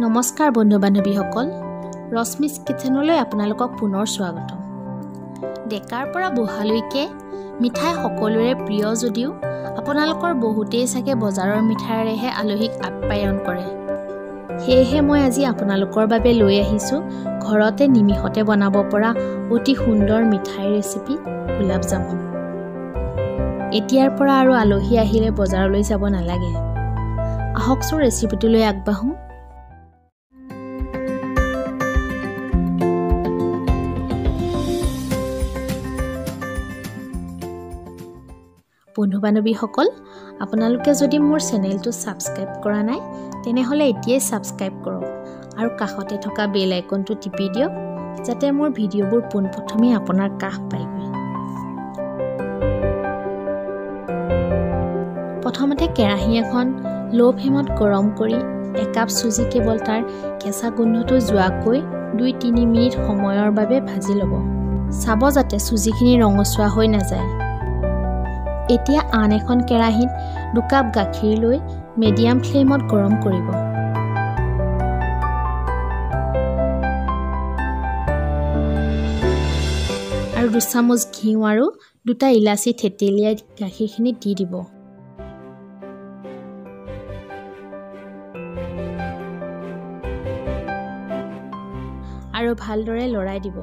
নমস্কাৰ বন্ধু বান্ধৱীসকল, ৰশ্মিছ কিচেনলৈ আপোনালোকক পুনৰ স্বাগতম। ডেকাৰ পৰা বুঢ়ালৈকে মিঠাই সকলোৰে প্ৰিয় যদিও আপোনালোকৰ বহুতেই চাগে বজাৰৰ মিঠাইৰেহে আলহীক আপ্যায়ন কৰে। সেয়েহে মই আজি আপোনালোকৰ বাবে লৈ আহিছোঁ ঘৰতে নিমিষতে বনাব পৰা অতি সুন্দৰ মিঠাই ৰেচিপি গোলাপ জামুন। এতিয়াৰ পৰা আৰু আলহী আহিলে বজাৰলৈ যাব নালাগে। আহকচোন ৰেচিপিটোলৈ আগবাঢ়োঁ। বন্ধু বান্ধৱীসকল, আপোনালোকে যদি মোৰ চেনেলটো ছাবস্ক্ৰাইব কৰা নাই তেনেহ'লে এতিয়াই ছাবস্ক্ৰাইব কৰক আৰু কাষতে থকা বেল আইকনটো টিপি দিয়ক যাতে মোৰ ভিডিঅ'বোৰ পোনপ্ৰথমে আপোনাৰ কাষ পায়গৈ। প্ৰথমতে কেৰাহী এখন ল' ফ্লেমত গৰম কৰি একাপ চুজি কেৱল তাৰ কেঁচা গোন্ধটো যোৱাকৈ 2-3 মিনিট সময়ৰ বাবে ভাজি ল'ব। চাব যাতে চুজিখিনি ৰঙচুৱা হৈ নাযায়। এতিয়া আন এখন কেৰাহীত 2 কাপ গাখীৰ লৈ মিডিয়াম ফ্লেমত গৰম কৰিব। আৰু 2 চামুচ ঘিউ আৰু 2টা ইলাচি থেতেলিয়াই গাখীৰখিনি দি দিব। আৰু ভালদৰে লৰাই দিব।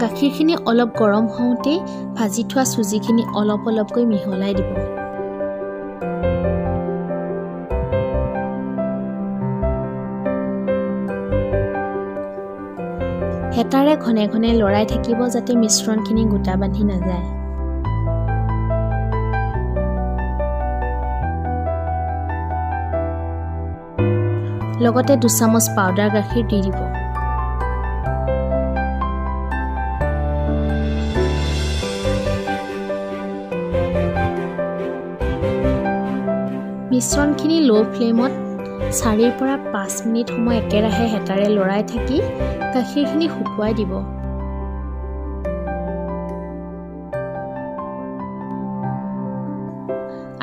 গাখীৰখিনি অলপ গৰম হওঁতেই ভাজি থোৱা চুজিখিনি অলপ অলপকৈ মিহলাই দিব। হেতাৰে ঘনে ঘনে লৰাই থাকিব যাতে মিশ্ৰণখিনি গোটা বান্ধি নাযায়। লগতে 2 চামুচ পাউডাৰ গাখীৰ দি দিব। মিশ্ৰণখিনি ল' ফ্লেমত 4 পৰা 5 মিনিট সময় একেৰাহে হেতাৰে লৰাই থাকি গাখীৰখিনি শুকুৱাই দিব।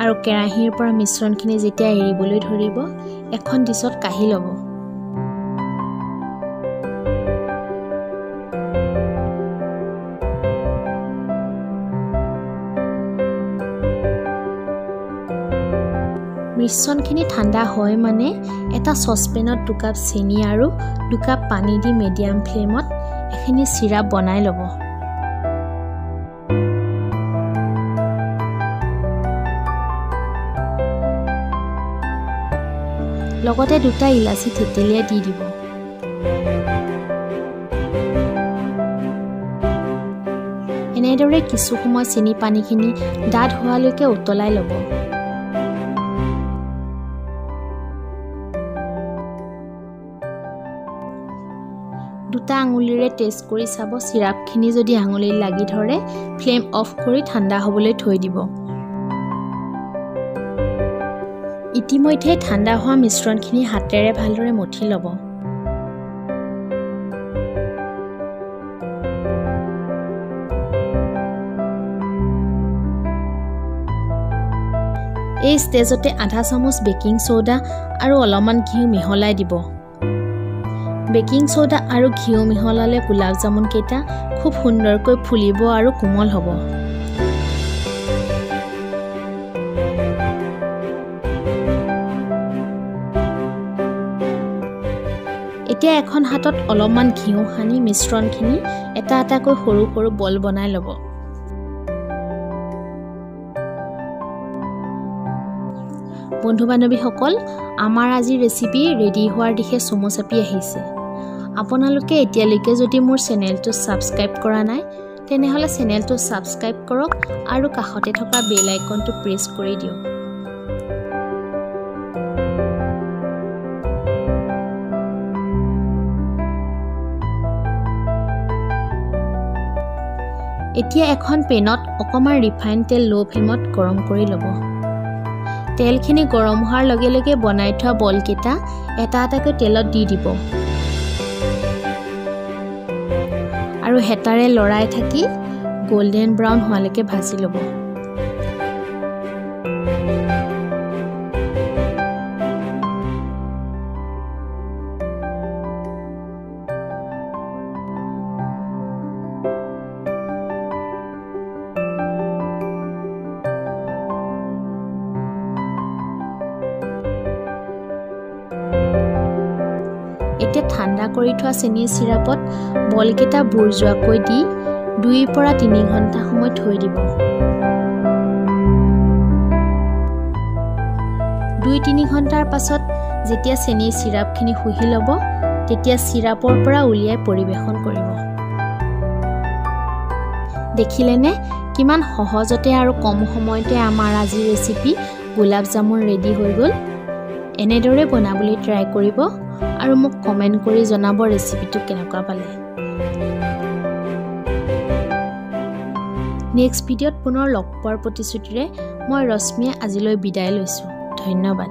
আৰু কেৰাহীৰ পৰা মিশ্ৰণখিনি যেতিয়া এৰিবলৈ ধৰিব এখন ডিছত কাঢ়ি ল'ব। মিশ্ৰণখিনি ঠাণ্ডা হয় মানে এটা চচপেনত 2 কাপ চেনি আৰু 2 কাপ পানী দি মিডিয়াম ফ্লেমত এখিনি চিৰাপ বনাই ল'ব। লগতে 2টা ইলাচি থেতেলিয়াই দি দিব। এনেদৰে কিছু সময় চেনি পানীখিনি ডাঠ হোৱালৈকে উতলাই ল'ব। দুটা আঙুলিৰে টেষ্ট কৰি চাব। চিৰাপখিনি যদি আঙুলিত লাগি ধৰে ফ্লেম অফ কৰি ঠাণ্ডা হ'বলৈ থৈ দিব। ইতিমধ্যে ঠাণ্ডা হোৱা মিশ্ৰণখিনি হাতেৰে ভালদৰে মঠি ল'ব। এই ষ্টেজতে আধা চামুচ বেকিং চ'ডা আৰু অলপমান ঘিউ মিহলাই দিব। বেকিং চ'ডা আৰু ঘিউ মিহলালে গোলাপ জামুন কেইটা খুব সুন্দৰকৈ ফুলিব আৰু কোমল হ'ব। এতিয়া এখন হাতত অলপমান ঘিউ সানি মিশ্ৰণখিনি এটা এটাকৈ সৰু সৰু বল বনাই ল'ব। বন্ধু বান্ধৱীসকল, আমাৰ আজি ৰেচিপি ৰেডি হোৱাৰ দিশে চমু চাপি আহিছে। আপোনালোকে এতিয়ালৈকে যদি মোৰ চেনেলটো ছাবস্ক্ৰাইব কৰা নাই তেনেহ'লে চেনেলটো ছাবস্ক্ৰাইব কৰক আৰু কাষতে থকা বেল আইকনটো প্ৰেছ কৰি দিয়ক। এতিয়া এখন পেনত অকণমান ৰিফাইন তেল ল' ফ্লেমত গৰম কৰি ল'ব। তেলখিনি গৰম হোৱাৰ লগে লগে বনাই থোৱা বলকেইটা এটা এটাকৈ তেলত দি দিব। আৰু হেতাৰে লৰাই থাকি গোল্ডেন ব্ৰাউন হোৱালৈকে ভাজি ল'ব। এতিয়া ঠাণ্ডা কৰি থোৱা চেনিৰ চিৰাপত বলকেইটা বুৰ যোৱাকৈ দি 2 পৰা 3 ঘণ্টা সময় থৈ দিব। 2-3 ঘণ্টাৰ পাছত যেতিয়া চেনিৰ চিৰাপখিনি শুহি ল'ব তেতিয়া চিৰাপৰ পৰা উলিয়াই পৰিৱেশন কৰিব। দেখিলেনে কিমান সহজতে আৰু কম সময়তে আমাৰ আজিৰ ৰেচিপি গোলাপ জামুন ৰেডি হৈ গ'ল। এনেদৰে বনাবলৈ ট্ৰাই কৰিব আৰু মোক কমেণ্ট কৰি জনাব ৰেচিপিটো কেনেকুৱা পালে। নেক্সট ভিডিঅ'ত পুনৰ লগ পোৱাৰ প্ৰতিশ্ৰুতিৰে মই ৰশ্মিয়ে আজিলৈ বিদায় লৈছোঁ। ধন্যবাদ।